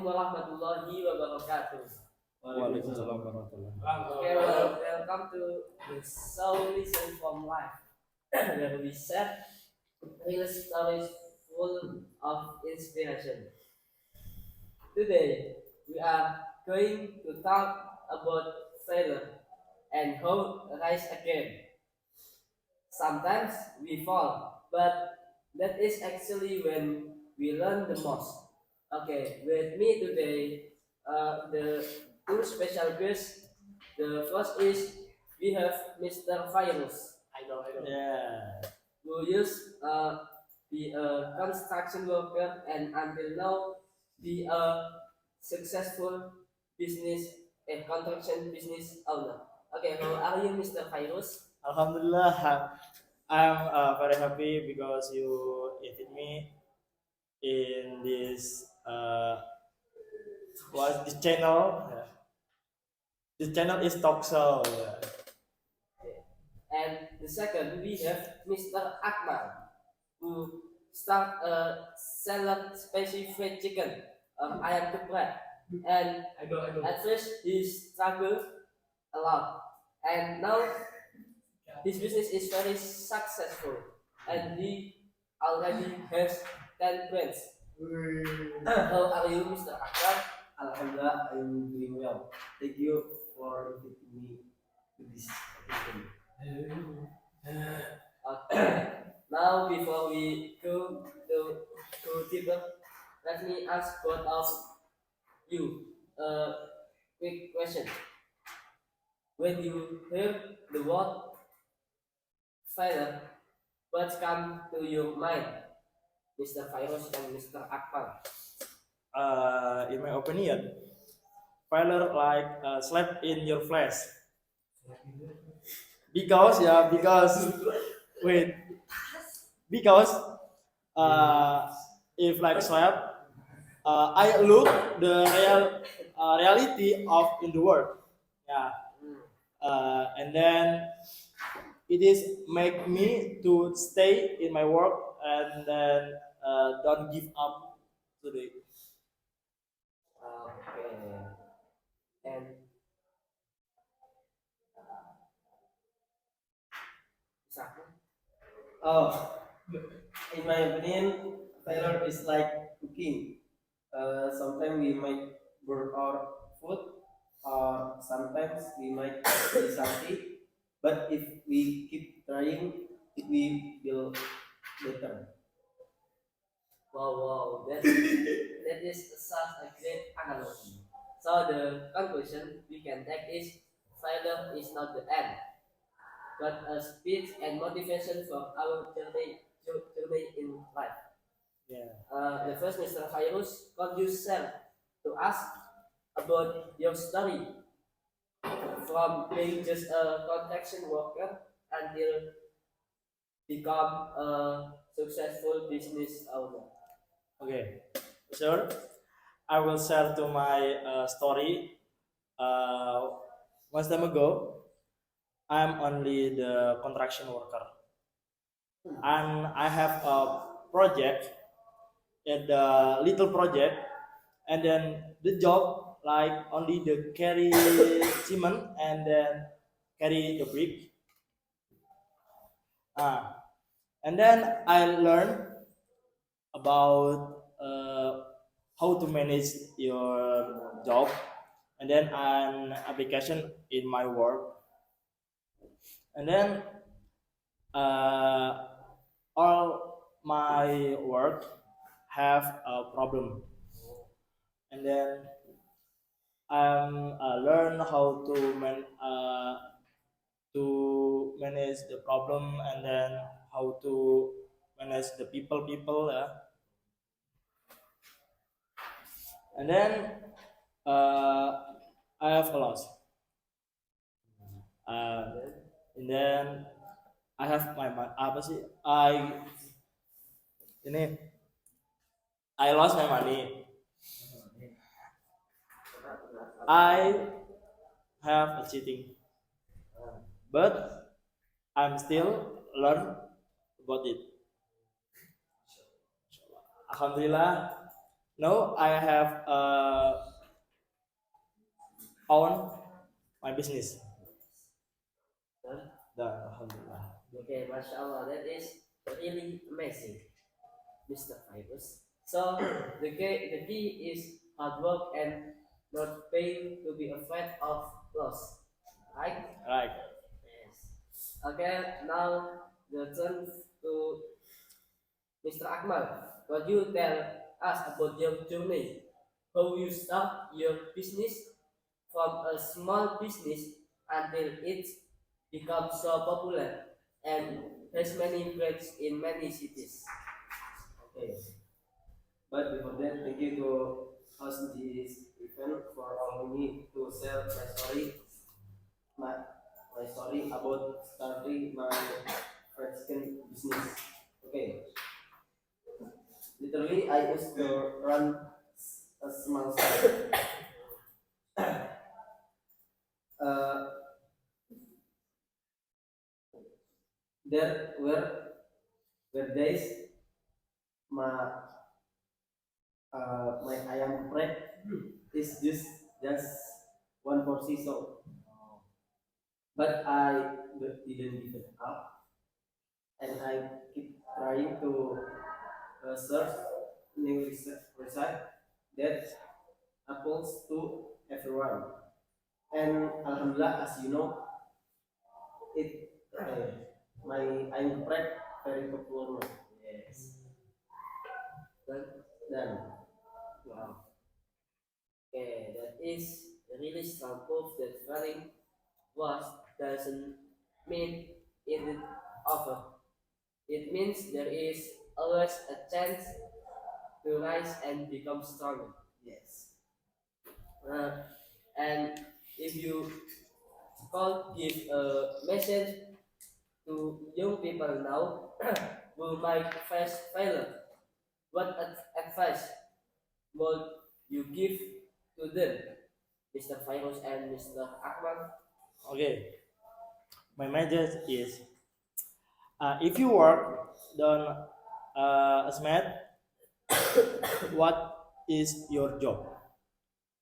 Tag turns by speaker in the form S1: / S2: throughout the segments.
S1: warahmatullahi wabarakatuh.
S2: Waalaikumsalam warahmatullahi
S1: Okay, welcome to the Soul Listen from Life, where we share real stories full of inspiration. Today, we are going to talk about failure and how rise again. Sometimes we fall, but that is actually when we learn the most. Okay, with me today, the two special guests. The first is we have Mr. Virus,
S2: Yeah.
S1: who used be a construction worker and until now be a successful business a construction business owner. Okay, how are you, Mr. Virus?
S2: Alhamdulillah, I'm very happy because you invite me in this was this channel. Yeah. This channel is talk show. Yeah.
S1: And the second, we have Mr. Akmal, who start a salad spicy fried chicken, ayam geprek. And at first he struggled a lot. And now his business is very successful. And he already has 10 friends. How are you, Mr. Akmal?
S3: Alhamdulillah, I'm doing well. Thank you for inviting me to this occasion.
S1: Okay. Now, before we go deeper, let me ask both of you a quick question. When you hear the word failure, what come to your mind, Mr. Virus and Mr. Akmal?
S2: In my opinion, failure like slap in your flesh. Because wait, because if like slap, I look the reality of in the world. Yeah. And then it is make me to stay in my work and then don't give up today.
S1: Okay. And Mr. Akmal?
S3: Oh, in my opinion, failure is like cooking. Sometimes we might burn our food, or sometimes we might be salty. But if we keep trying, it will better.
S1: Wow, that is such a great analogy. So the conclusion we can take is failure is not the end, but a speed and motivation for our journey in life.
S2: Yeah.
S1: The first, Mr. Virus, could you share to us about your story from being just a construction worker until become a successful business owner?
S2: Okay. Sure. I will share to my story. Uh, Once time ago, I'm only the construction worker, and I have a project, the little project, and then the job like only the carry cement and then carry the brick. And then I learned about how to manage your job, and then an application in my work, and then uh, all my work have a problem, and then learn how to manage the problem, and then how to manage the people, and then uh, I have a loss, uh, and then I have apa sih ini I lost my money. I have a cheating, but I'm still learn about it. Alhamdulillah, Now I have own my business.
S1: Huh?
S2: Dah, alhamdulillah.
S1: Okay, mashallah, that is really amazing, Mr. Virus. So the key is hard work and not pain to be afraid of loss, right?
S2: Right.
S1: Yes. Okay, now the turn to Mr. Akmal. Could you tell us about your journey? How you start your business from a small business until it becomes so popular and has many branches in many cities.
S3: Okay. But before that, thank you to host this event for allowing me to share my, my story about starting my fried chicken business. Okay. Literally, I used to run a small store. Uh, there were days my my ayam geprek is just one portion so, but I didn't give it up, and I keep trying to search new research that appeals to everyone. And alhamdulillah, as you know, it my ayam geprek very popular now.
S1: Yes. Then,
S3: Dan
S1: wow. Okay, that is really strong proof that failing was doesn't mean it is over. It means there is always a chance to rise and become stronger.
S3: yes,
S1: Uh, and if you can't give a message to young people now who might face failure, what advice would you give to them, Mr. Virus and Mr. Akmal?
S2: Okay. My message is if you work on SMED, what is your job?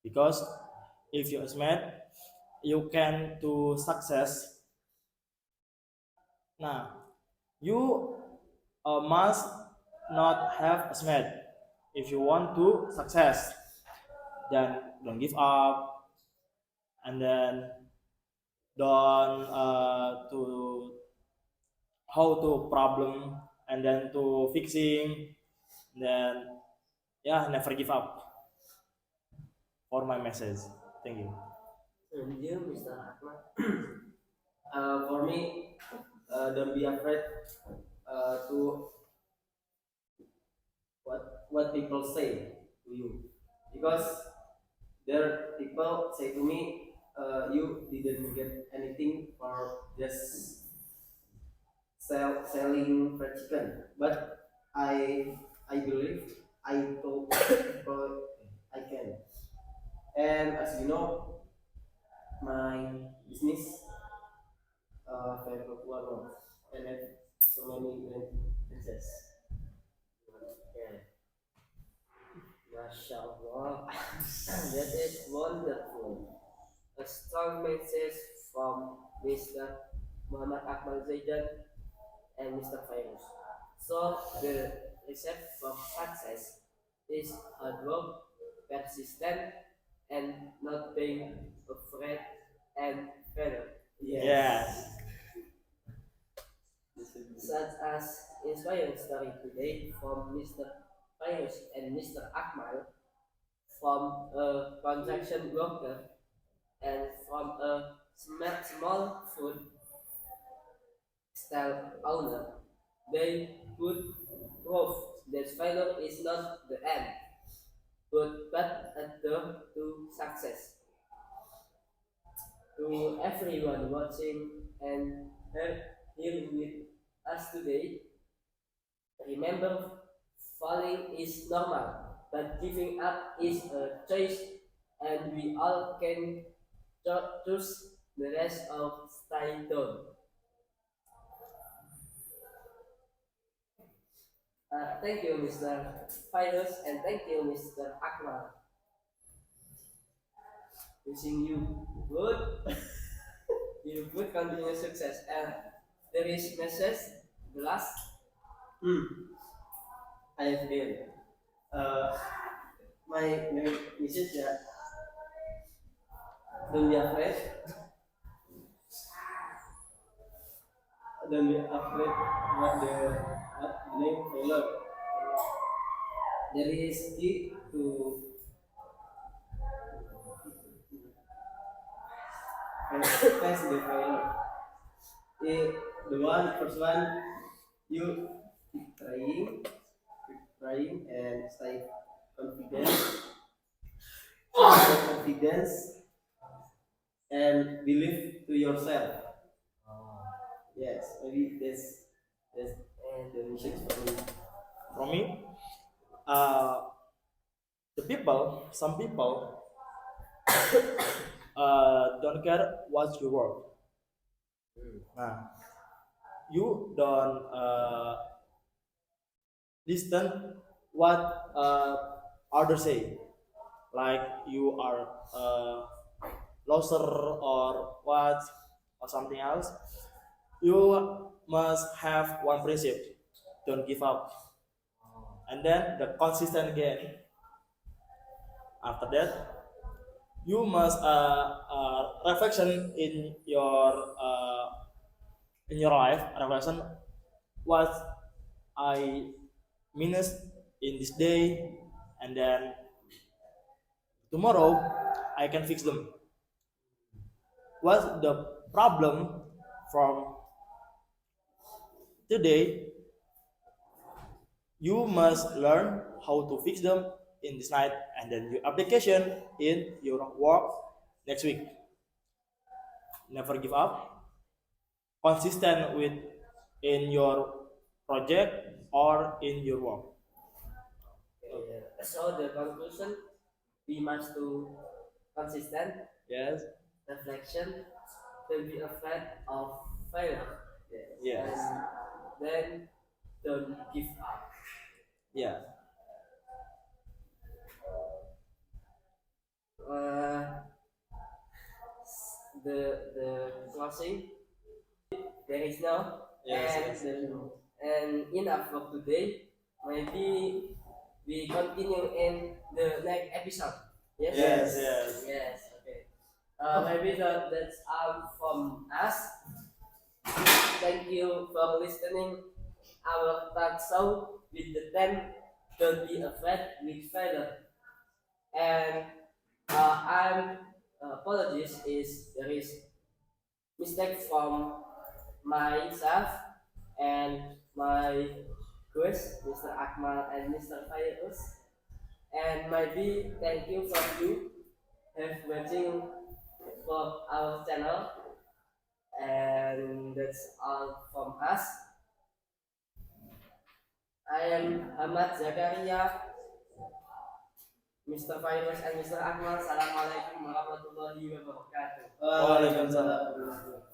S2: Because if you SMED, you can to success. Now, you must not have SMED if you want to success. Then don't give up, and then don't to how to problem and then to fixing, then yeah, never give up for my message. Thank you.
S1: And you, Mr. Akmal?
S3: for me, don't be afraid to what people say to you, because there people say to me, you didn't get anything for just selling fried chicken, but I believe I told people I can. And as you know, my business very popular now, and have so many branches.
S1: Yeah. MashaAllah. That is wonderful. A strong message from Mr. Muhammad Akmal Zaidan and Mr. Fairuz. So the recipe for success is hard work, persistent, and not being afraid and failure.
S2: Yes.
S1: Such as inspiring story today from Mr. Fairuz and Mr. Akmal from a construction worker and from a small food style owner. They could prove that failure is not the end, but a door to success. To everyone watching and here with us today, remember falling is normal, but giving up is a choice, and we all can choose the rest of staying down. Thank you, Mr. Virus, and thank you, Mr. Akmal. Wishing you good, you good continuous success. And there is message, the last.
S3: I have been. My message ya, don't be afraid. Don't be afraid what the name failure. There is key to face the failure. First one, you keep trying and stay confidence and believe to yourself. Yes, maybe that's the message for me.
S2: From me, some people don't care what you work. Nah, you don't listen what others say, like you are a loser or what or something else. You must have one principle: don't give up, and then the consistent again. After that, you must reflection in your life, reflection what I minus in this day, and then tomorrow I can fix them. What's the problem from today? You must learn how to fix them in this night, and then your application in your work next week. Never give up. Consistent with in your project or in your work.
S1: So the conclusion, we must do consistent
S2: Yes.
S1: reflection, don't be afraid of failure.
S2: Yes.
S1: And then don't give up.
S2: Yeah.
S1: Uh, the closing, there is no.
S2: Yes.
S1: And enough for today. Maybe we continue in the next episode. Yes.
S2: Yes.
S1: Yes. Okay. Maybe that's all from us. Thank you for listening our talk show with the theme "Don't be afraid with failure." And I'm apologies is there is mistake from myself and my guest, Mr. Akmal and Mr. Fairuz. And maybe thank you for you have watching for our channel. And that's all from us. I am Ahmad Zakaria, Mr. Fairuz and Mr. Akmal. Assalamualaikum warahmatullahi wabarakatuh.
S3: Waalaikumsalam.